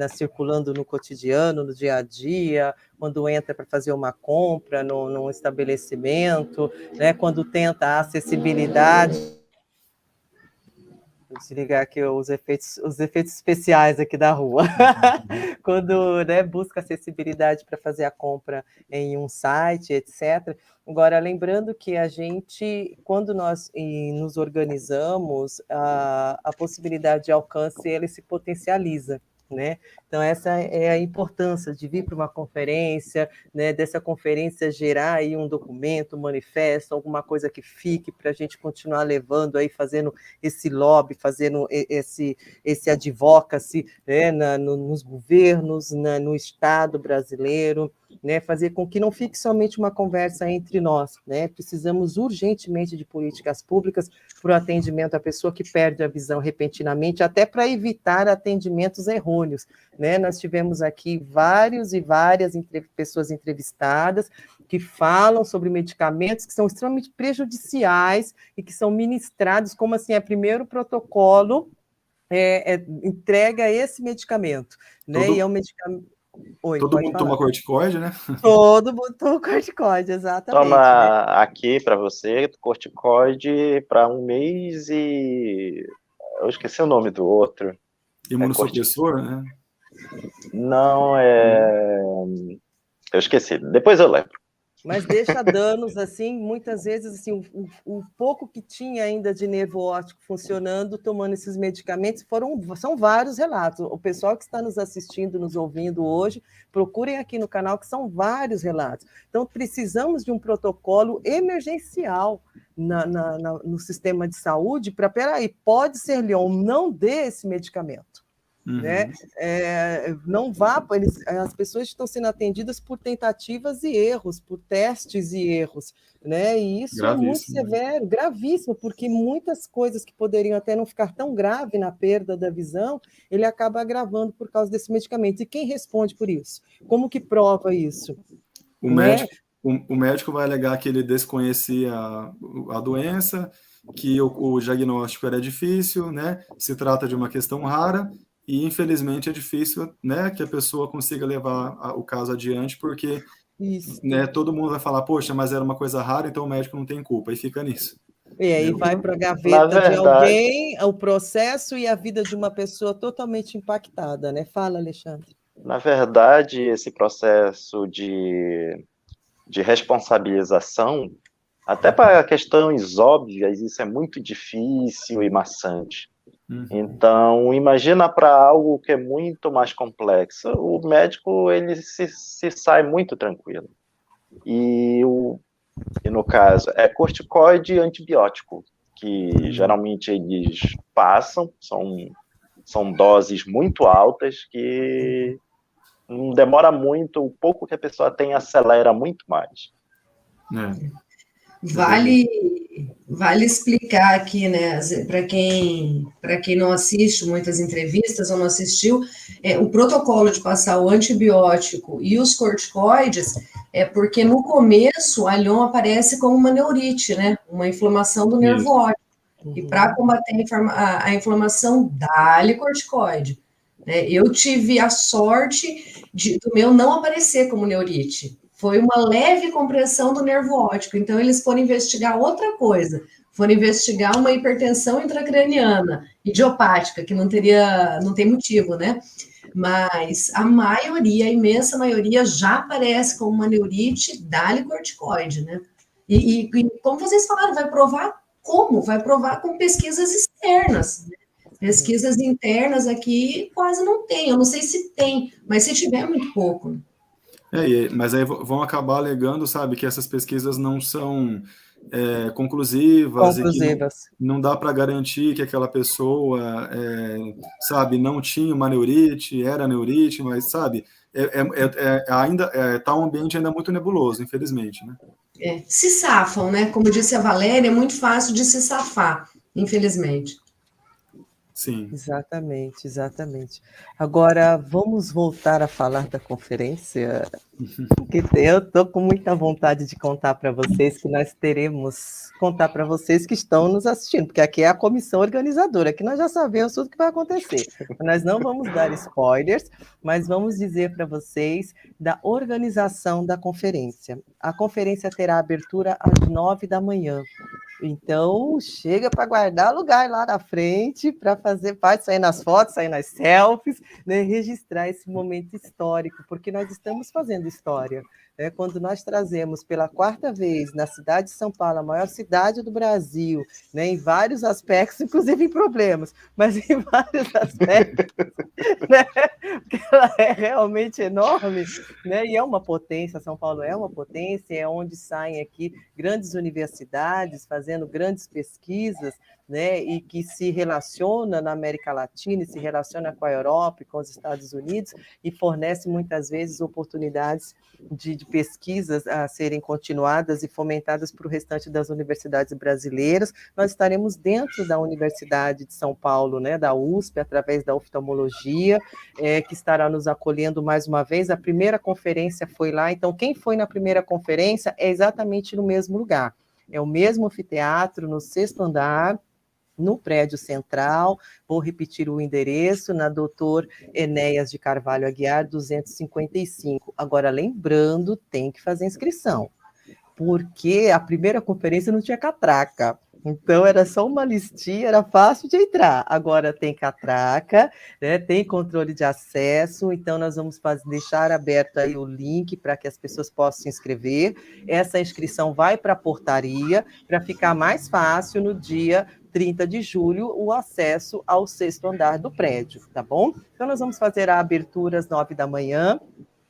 circulando no cotidiano, no dia a dia, quando entra para fazer uma compra num estabelecimento, né? Quando tenta a acessibilidade Vou desligar aqui os efeitos especiais aqui da rua. Quando, né, busca acessibilidade para fazer a compra em um site, etc. Agora, lembrando que a gente, quando nós nos organizamos, a possibilidade de alcance, ele se potencializa, né? Então, essa é a importância de vir para uma conferência, né, dessa conferência gerar aí um documento, um manifesto, alguma coisa que fique para a gente continuar levando aí, fazendo esse lobby, fazendo esse advocacy, né, nos governos, no Estado brasileiro, né, fazer com que não fique somente uma conversa entre nós, né? Precisamos urgentemente de políticas públicas para o atendimento à pessoa que perde a visão repentinamente, até para evitar atendimentos errôneos, né? Nós tivemos aqui várias pessoas entrevistadas que falam sobre medicamentos que são extremamente prejudiciais e que são ministrados como assim, primeiro protocolo entrega esse medicamento, né? E é um medicamento. Oi, todo mundo toma corticoide, né? Todo mundo toma corticoide, exatamente. Toma né? aqui para você, corticoide para um mês e... Eu esqueci o nome do outro. Imunossupressor, né? Não, eu esqueci. Depois eu lembro. Mas deixa danos, assim, muitas vezes, assim, o pouco que tinha ainda de nervo óptico funcionando, tomando esses medicamentos, são vários relatos. O pessoal que está nos assistindo, nos ouvindo hoje, procurem aqui no canal, que são vários relatos. Então, precisamos de um protocolo emergencial no sistema de saúde para, peraí, pode ser Lyon, não dê esse medicamento. Né? Não vá, as pessoas estão sendo atendidas por tentativas e erros, por testes e erros, né? E isso é muito severo, gravíssimo, porque muitas coisas que poderiam até não ficar tão grave na perda da visão, ele acaba agravando por causa desse medicamento. E quem responde por isso? Como que prova isso? O médico vai alegar que ele desconhecia a doença, que o diagnóstico era difícil, né? Se trata de uma questão rara. E, infelizmente, é difícil, né, que a pessoa consiga levar o caso adiante, porque né, todo mundo vai falar, poxa, mas era uma coisa rara, então o médico não tem culpa, e fica nisso. E aí vai para a gaveta de alguém, o processo e a vida de uma pessoa totalmente impactada, né? Fala, Alexandre. Na verdade, esse processo de responsabilização, até para questões óbvias, isso é muito difícil e maçante. Então, imagina para algo que é muito mais complexo. O médico, ele se sai muito tranquilo. E no caso, é corticoide e antibiótico, que geralmente eles passam, são doses muito altas, que não demora muito, o pouco que a pessoa tem acelera muito mais. Vale explicar aqui, né, para quem não assiste muitas entrevistas ou não assistiu, o protocolo de passar o antibiótico e os corticoides é porque no começo a Lyon aparece como uma neurite, né, uma inflamação do nervo óptico. E para combater a inflamação, dá-lhe corticoide. Eu tive a sorte do meu não aparecer como neurite. Foi uma leve compressão do nervo óptico. Então, eles foram investigar outra coisa. Foram investigar uma hipertensão intracraniana, idiopática, que não tem motivo, né? Mas a imensa maioria, já aparece como uma neurite, dá-lhe corticoide, né? E como vocês falaram, vai provar como? Vai provar com pesquisas externas, né? Pesquisas internas aqui quase não tem. Eu não sei se tem, mas se tiver, é muito pouco. Mas aí vão acabar alegando, sabe, que essas pesquisas não são conclusivas. E que não dá para garantir que aquela pessoa, sabe, não tinha uma neurite, era neurite, mas, sabe, ainda está um ambiente ainda muito nebuloso, infelizmente, né? Se safam, né? Como disse a Valéria, é muito fácil de se safar, infelizmente. Sim. Exatamente. Agora, vamos voltar a falar da conferência, porque eu estou com muita vontade de contar para vocês, que nós teremos contar para vocês que estão nos assistindo, porque aqui é a comissão organizadora, que nós já sabemos tudo que vai acontecer. Nós não vamos dar spoilers, mas vamos dizer para vocês da organização da conferência. A conferência terá abertura às 9 da manhã. Então, chega para guardar lugar lá na frente, para fazer parte, sair nas fotos, sair nas selfies, né, registrar esse momento histórico, porque nós estamos fazendo história. Quando nós trazemos pela 4ª vez na cidade de São Paulo, a maior cidade do Brasil, né, em vários aspectos, inclusive em problemas, mas em vários aspectos, né, porque ela é realmente enorme, né, e é uma potência, São Paulo é uma potência, é onde saem aqui grandes universidades fazendo grandes pesquisas, né, e que se relaciona na América Latina, e se relaciona com a Europa e com os Estados Unidos, e fornece muitas vezes oportunidades de pesquisas a serem continuadas e fomentadas para o restante das universidades brasileiras. Nós estaremos dentro da Universidade de São Paulo, né, da USP, através da oftalmologia, que estará nos acolhendo mais uma vez. A primeira conferência foi lá, então quem foi na primeira conferência é exatamente no mesmo lugar. É o mesmo anfiteatro, no 6º andar, no prédio central. Vou repetir o endereço, na Doutor Enéas de Carvalho Aguiar, 255. Agora, lembrando, tem que fazer inscrição, porque a primeira conferência não tinha catraca. Então, era só uma listinha, era fácil de entrar. Agora tem catraca, né, tem controle de acesso, então nós vamos deixar aberto aí o link para que as pessoas possam se inscrever. Essa inscrição vai para a portaria, para ficar mais fácil no dia 30 de julho, o acesso ao 6º andar do prédio, tá bom? Então, nós vamos fazer a abertura às 9 da manhã,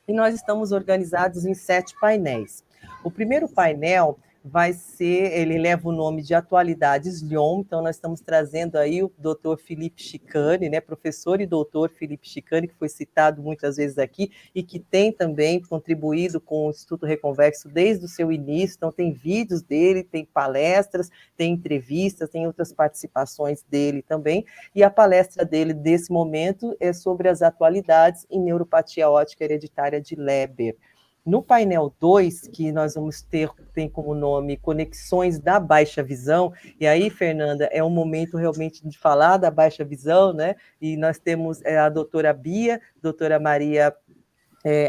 e nós estamos organizados em 7 painéis. O primeiro painel vai ser, ele leva o nome de Atualidades Lyon, então nós estamos trazendo aí o doutor Felipe Chicane, né, professor e doutor Felipe Chicane, que foi citado muitas vezes aqui, e que tem também contribuído com o Instituto Reconvexo desde o seu início, então tem vídeos dele, tem palestras, tem entrevistas, tem outras participações dele também, e a palestra dele desse momento é sobre as atualidades em neuropatia óptica hereditária de Leber. No painel 2, que nós vamos ter, tem como nome Conexões da Baixa Visão, e aí, Fernanda, é um momento realmente de falar da baixa visão, né? E nós temos a doutora Bia, doutora Maria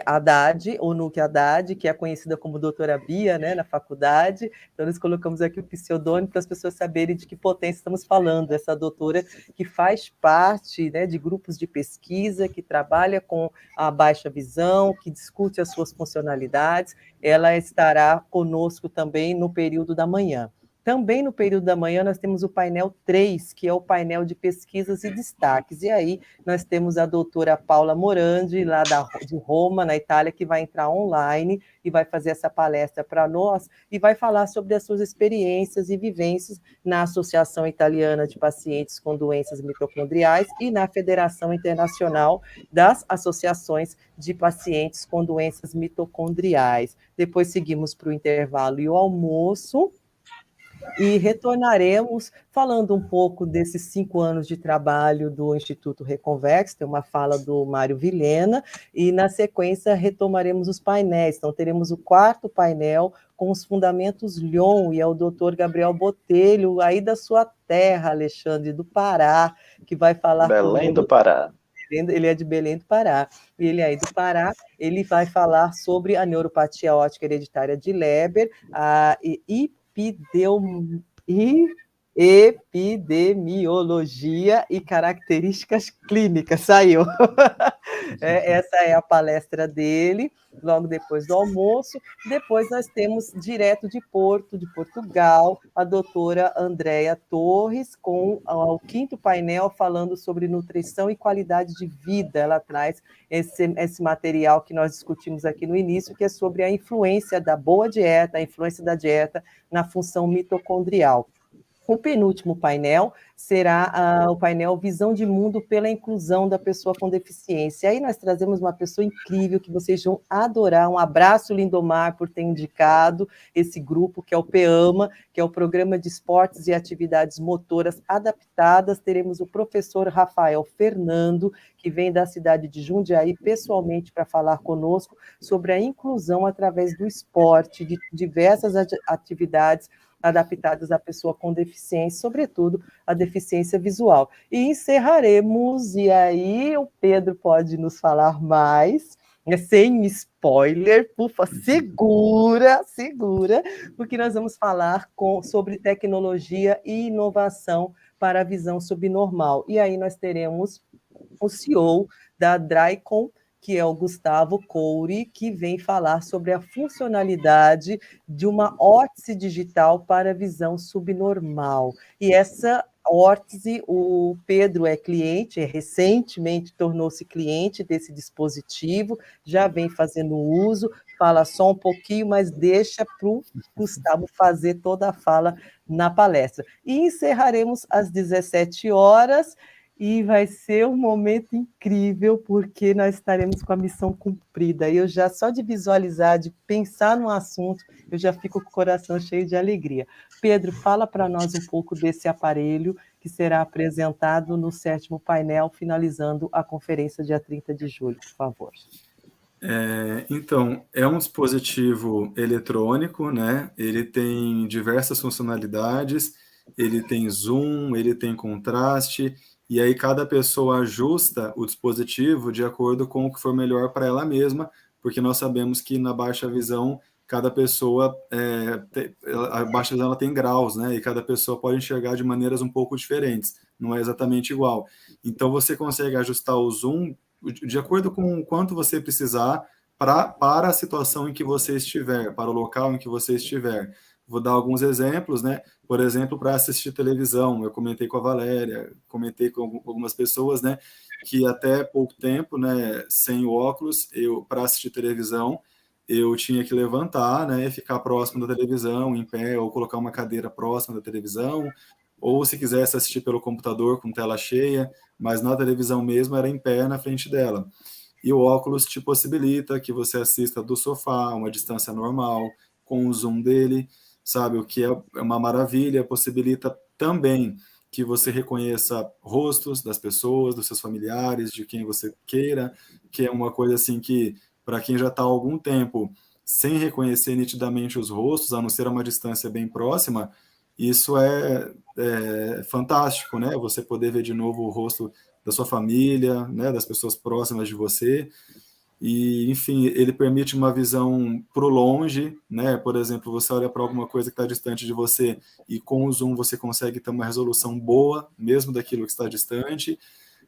Haddad, ou Nuque Haddad, que é conhecida como doutora Bia, né, na faculdade. Então, nós colocamos aqui o pseudônimo para as pessoas saberem de que potência estamos falando. Essa doutora que faz parte, né, de grupos de pesquisa, que trabalha com a baixa visão, que discute as suas funcionalidades. Ela estará conosco também no período da manhã. Também no período da manhã nós temos o painel 3, que é o painel de pesquisas e destaques. E aí nós temos a doutora Paula Morandi, lá de Roma, na Itália, que vai entrar online e vai fazer essa palestra para nós e vai falar sobre as suas experiências e vivências na Associação Italiana de Pacientes com Doenças Mitocondriais e na Federação Internacional das Associações de Pacientes com Doenças Mitocondriais. Depois seguimos para o intervalo e o almoço, e retornaremos falando um pouco desses 5 anos de trabalho do Instituto Reconvexo, tem uma fala do Mário Vilhena, e na sequência retomaremos os painéis. Então teremos o 4º painel com os fundamentos Lyon, e é o doutor Gabriel Botelho, aí da sua terra, Alexandre, do Pará, que vai falar... Belém do Pará. Ele é de Belém do Pará, e ele é aí do Pará, ele vai falar sobre a neuropatia óptica hereditária de Leber, a epidemiologia e características clínicas, saiu. Essa é a palestra dele, logo depois do almoço. Depois nós temos, direto de Porto, de Portugal, a doutora Andréa Torres, com o 5º painel falando sobre nutrição e qualidade de vida. Ela traz esse material que nós discutimos aqui no início, que é sobre a influência da boa dieta, a influência da dieta na função mitocondrial. O penúltimo painel será o painel Visão de Mundo pela Inclusão da Pessoa com Deficiência. Aí nós trazemos uma pessoa incrível que vocês vão adorar. Um abraço, Lindomar, por ter indicado esse grupo, que é o PEAMA, que é o Programa de Esportes e Atividades Motoras Adaptadas. Teremos o professor Rafael Fernando, que vem da cidade de Jundiaí, pessoalmente para falar conosco sobre a inclusão através do esporte, de diversas atividades adaptadas à pessoa com deficiência, sobretudo a deficiência visual. E encerraremos, e aí o Pedro pode nos falar mais, sem spoiler, por favor, segura, porque nós vamos falar sobre tecnologia e inovação para a visão subnormal. E aí nós teremos o CEO da Drycon, que é o Gustavo Couri, que vem falar sobre a funcionalidade de uma órtese digital para a visão subnormal. E essa órtese, o Pedro é cliente, recentemente tornou-se cliente desse dispositivo, já vem fazendo uso, fala só um pouquinho, mas deixa para o Gustavo fazer toda a fala na palestra. E encerraremos às 17 horas, e vai ser um momento incrível, porque nós estaremos com a missão cumprida. Eu já, só de visualizar, de pensar no assunto, eu já fico com o coração cheio de alegria. Pedro, fala para nós um pouco desse aparelho que será apresentado no 7º painel, finalizando a conferência dia 30 de julho, por favor. Então, é um dispositivo eletrônico, né? Ele tem diversas funcionalidades, ele tem zoom, ele tem contraste, e aí cada pessoa ajusta o dispositivo de acordo com o que for melhor para ela mesma, porque nós sabemos que na baixa visão, cada pessoa, a baixa visão ela tem graus, né? E cada pessoa pode enxergar de maneiras um pouco diferentes, não é exatamente igual. Então você consegue ajustar o zoom de acordo com o quanto você precisar para a situação em que você estiver, para o local em que você estiver. Vou dar alguns exemplos, né? Por exemplo, para assistir televisão, eu comentei com a Valéria, comentei com algumas pessoas, né, que até pouco tempo, né, sem o óculos, para assistir televisão, eu tinha que levantar, né, ficar próximo da televisão, em pé, ou colocar uma cadeira próxima da televisão, ou se quisesse assistir pelo computador com tela cheia, mas na televisão mesmo era em pé na frente dela. E o óculos te possibilita que você assista do sofá, uma distância normal, com o zoom dele, sabe? O que é uma maravilha, possibilita também que você reconheça rostos das pessoas, dos seus familiares, de quem você queira, que é uma coisa assim que, para quem já está há algum tempo sem reconhecer nitidamente os rostos, a não ser a uma distância bem próxima, isso é fantástico, né? Você poder ver de novo o rosto da sua família, né? Das pessoas próximas de você. E, enfim, ele permite uma visão para o longe, né? Por exemplo, você olha para alguma coisa que está distante de você e com o zoom você consegue ter uma resolução boa, mesmo daquilo que está distante,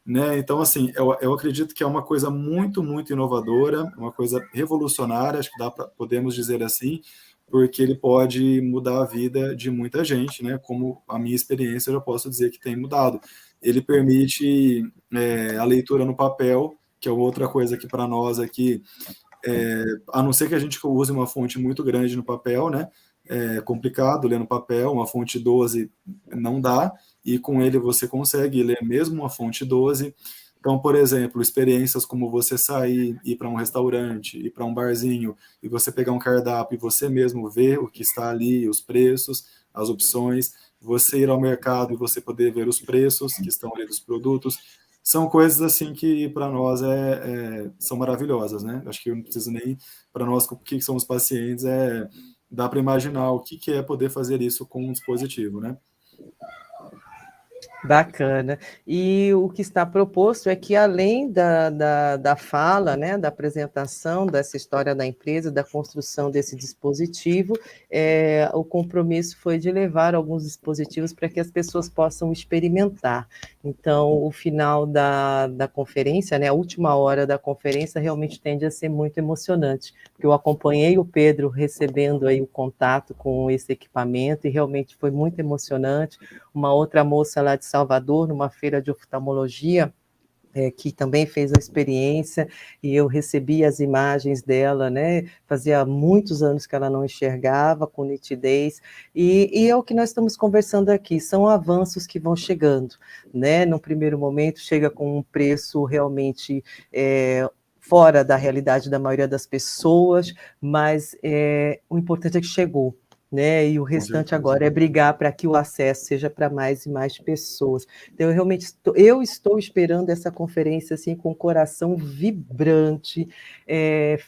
né? Então, assim, eu acredito que é uma coisa muito, muito inovadora, uma coisa revolucionária, acho que podemos dizer assim, porque ele pode mudar a vida de muita gente, né? Como a minha experiência, eu já posso dizer que tem mudado. Ele permite a leitura no papel, que é outra coisa que para nós aqui, a não ser que a gente use uma fonte muito grande no papel, né? É complicado ler no papel, uma fonte 12 não dá, e com ele você consegue ler mesmo uma fonte 12. Então, por exemplo, experiências como você sair, ir para um restaurante, ir para um barzinho, e você pegar um cardápio e você mesmo ver o que está ali, os preços, as opções, você ir ao mercado e você poder ver os preços que estão ali dos produtos, são coisas assim que para nós são maravilhosas, né? Acho que eu não preciso nem, para nós que somos pacientes, dá para imaginar o que é poder fazer isso com um dispositivo, né? Bacana. E o que está proposto é que, além da fala, né, da apresentação dessa história da empresa, da construção desse dispositivo, o compromisso foi de levar alguns dispositivos para que as pessoas possam experimentar. Então, o final da conferência, né, a última hora da conferência, realmente tende a ser muito emocionante, porque eu acompanhei o Pedro recebendo aí o contato com esse equipamento e realmente foi muito emocionante. Uma outra moça lá de Salvador, numa feira de oftalmologia, que também fez a experiência, e eu recebi as imagens dela, né? Fazia muitos anos que ela não enxergava com nitidez, e é o que nós estamos conversando aqui, são avanços que vão chegando, né? No primeiro momento chega com um preço realmente fora da realidade da maioria das pessoas, mas o importante é que chegou. né? E o restante agora é brigar para que o acesso seja para mais e mais pessoas. Então, eu realmente estou esperando essa conferência assim com o coração vibrante.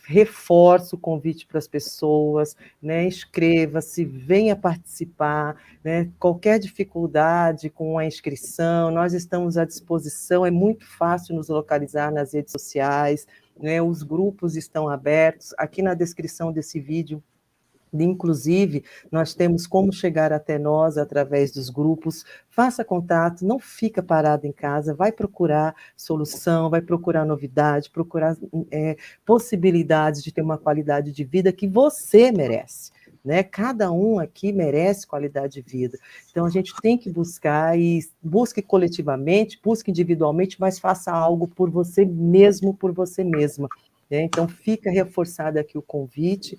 Reforço o convite para as pessoas, né? Inscreva-se, venha participar, né? Qualquer dificuldade com a inscrição, nós estamos à disposição. É muito fácil nos localizar nas redes sociais, né? Os grupos estão abertos. Aqui na descrição desse vídeo, inclusive, nós temos como chegar até nós através dos grupos. Faça contato, não fica parado em casa, vai procurar solução, vai procurar novidade, procurar possibilidades de ter uma qualidade de vida que você merece, né? Cada um aqui merece qualidade de vida. Então, a gente tem que buscar, e busque coletivamente, busque individualmente, mas faça algo por você mesmo, por você mesma. Então, fica reforçado aqui o convite.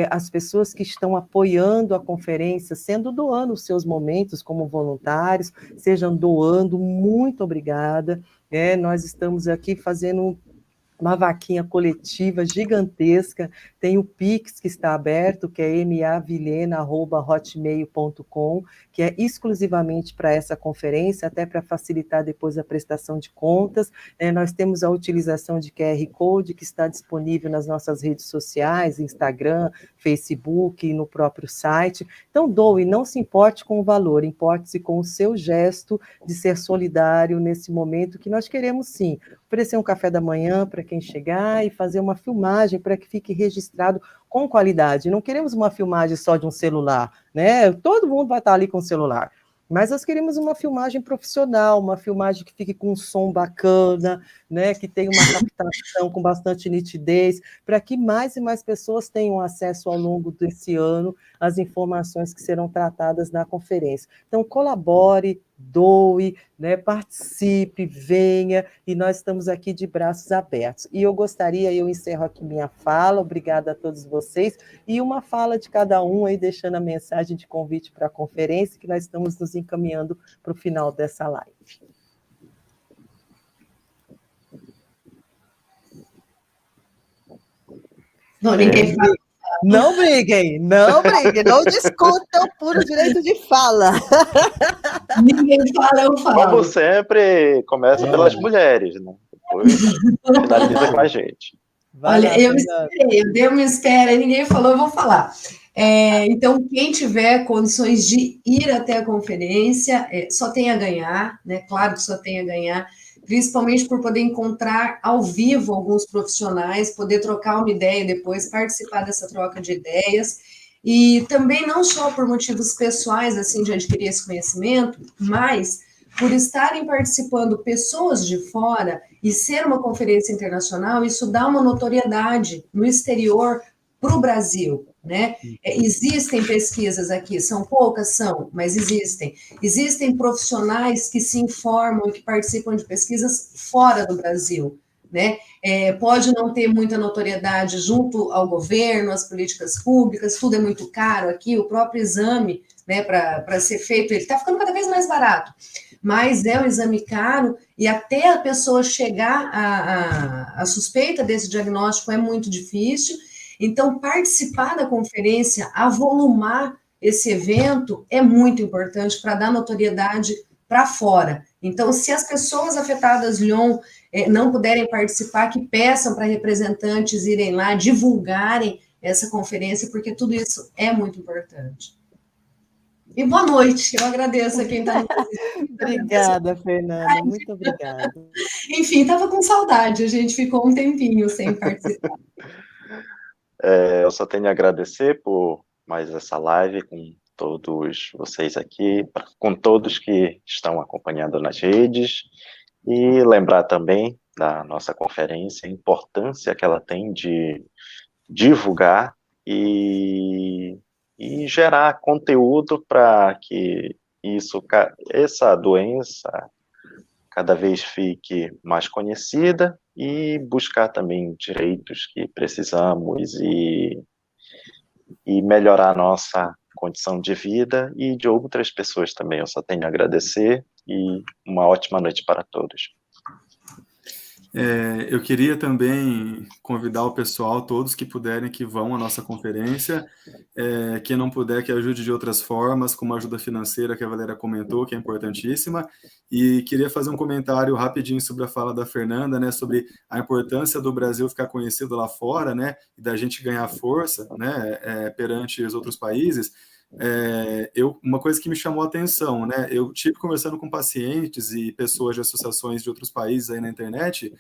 As pessoas que estão apoiando a conferência, doando os seus momentos como voluntários, sejam doando, muito obrigada. Nós estamos aqui fazendo uma vaquinha coletiva gigantesca, tem o Pix que está aberto, que é mavilena@hotmail.com, que é exclusivamente para essa conferência, até para facilitar depois a prestação de contas. Nós temos a utilização de QR Code, que está disponível nas nossas redes sociais, Instagram, Facebook, no próprio site. Então, doe, não se importe com o valor, importe-se com o seu gesto de ser solidário nesse momento que nós queremos, sim, oferecer um café da manhã para quem chegar e fazer uma filmagem para que fique registrado com qualidade. Não queremos uma filmagem só de um celular, né? Todo mundo vai estar ali com o celular. Mas nós queremos uma filmagem profissional, uma filmagem que fique com um som bacana, né, que tenha uma captação com bastante nitidez, para que mais e mais pessoas tenham acesso ao longo desse ano às informações que serão tratadas na conferência. Então, colabore, doe, né, participe, venha, e nós estamos aqui de braços abertos. E eu encerro aqui minha fala, obrigada a todos vocês, e uma fala de cada um aí, deixando a mensagem de convite para a conferência, que nós estamos nos encaminhando para o final dessa live. Não, ninguém fala. Não briguem, não discutam o puro direito de fala. Ninguém fala, eu falo. Como sempre, começa pelas mulheres, né? Depois finaliza com a gente. Olha, eu dei uma espera, ninguém falou, eu vou falar. Então, quem tiver condições de ir até a conferência, só tem a ganhar, né? Claro que só tem a ganhar, principalmente por poder encontrar ao vivo alguns profissionais, poder trocar uma ideia depois, participar dessa troca de ideias, e também não só por motivos pessoais, assim, de adquirir esse conhecimento, mas por estarem participando pessoas de fora e ser uma conferência internacional, isso dá uma notoriedade no exterior para o Brasil, né? Existem pesquisas aqui, são poucas, mas existem. Existem profissionais que se informam e que participam de pesquisas fora do Brasil, né? Pode não ter muita notoriedade junto ao governo, às políticas públicas, tudo é muito caro aqui, o próprio exame, né, para ser feito, ele está ficando cada vez mais barato, mas é um exame caro e até a pessoa chegar à suspeita desse diagnóstico é muito difícil. Então, participar da conferência, avolumar esse evento é muito importante para dar notoriedade para fora. Então, se as pessoas afetadas Lyon não puderem participar, que peçam para representantes irem lá, divulgarem essa conferência, porque tudo isso é muito importante. E boa noite, eu agradeço a quem está nos assistindo. Obrigada, Fernanda, muito obrigada. Enfim, estava com saudade, a gente ficou um tempinho sem participar. Eu só tenho a agradecer por mais essa live com todos vocês aqui, com todos que estão acompanhando nas redes, e lembrar também da nossa conferência, a importância que ela tem de divulgar e gerar conteúdo para que essa doença cada vez fique mais conhecida e buscar também direitos que precisamos e melhorar a nossa condição de vida e de outras pessoas também. Eu só tenho a agradecer e uma ótima noite para todos. Eu queria também convidar o pessoal, todos que puderem, que vão à nossa conferência. Quem não puder, que ajude de outras formas, como a ajuda financeira que a Valéria comentou, que é importantíssima. E queria fazer um comentário rapidinho sobre a fala da Fernanda, né, sobre a importância do Brasil ficar conhecido lá fora, né, e da gente ganhar força, né, perante os outros países. Uma coisa que me chamou a atenção, né, eu tive conversando com pacientes e pessoas de associações de outros países aí na internet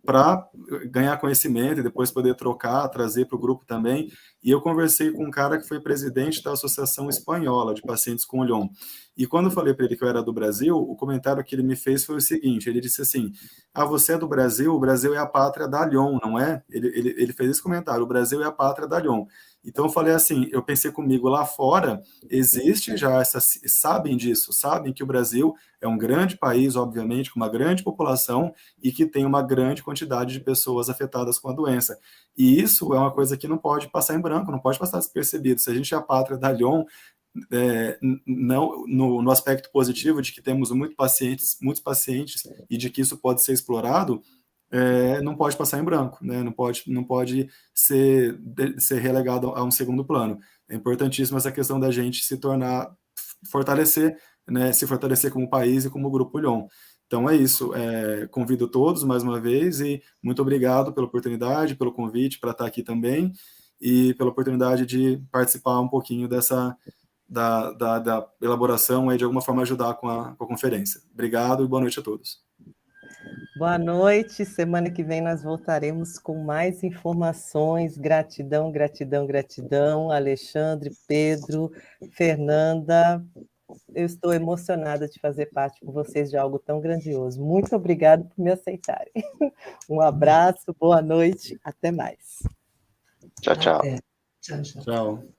para ganhar conhecimento e depois poder trocar, trazer para o grupo também, e eu conversei com um cara que foi presidente da Associação Espanhola de Pacientes com Lyon, e quando eu falei para ele que eu era do Brasil, o comentário que ele me fez foi o seguinte, ele disse assim, você é do Brasil, o Brasil é a pátria da Lyon, não é? Ele fez esse comentário, o Brasil é a pátria da Lyon. Então eu falei assim, eu pensei comigo, lá fora existe já sabem disso, sabem que o Brasil é um grande país, obviamente, com uma grande população e que tem uma grande quantidade de pessoas afetadas com a doença. E isso é uma coisa que não pode passar em branco, não pode passar despercebido. Se a gente é a pátria da Lyon, não, no aspecto positivo de que temos muitos pacientes e de que isso pode ser explorado, não pode passar em branco, né? Não pode ser relegado a um segundo plano. É importantíssimo essa questão da gente fortalecer, né? Se fortalecer como país e como Grupo Lyon. Então é isso, convido todos mais uma vez e muito obrigado pela oportunidade, pelo convite para estar aqui também e pela oportunidade de participar um pouquinho da elaboração e de alguma forma ajudar com a conferência. Obrigado e boa noite a todos. Boa noite, semana que vem nós voltaremos com mais informações, gratidão, gratidão, gratidão, Alexandre, Pedro, Fernanda, eu estou emocionada de fazer parte com vocês de algo tão grandioso, muito obrigada por me aceitarem, um abraço, boa noite, até mais. Tchau, tchau. Tchau, tchau. Tchau.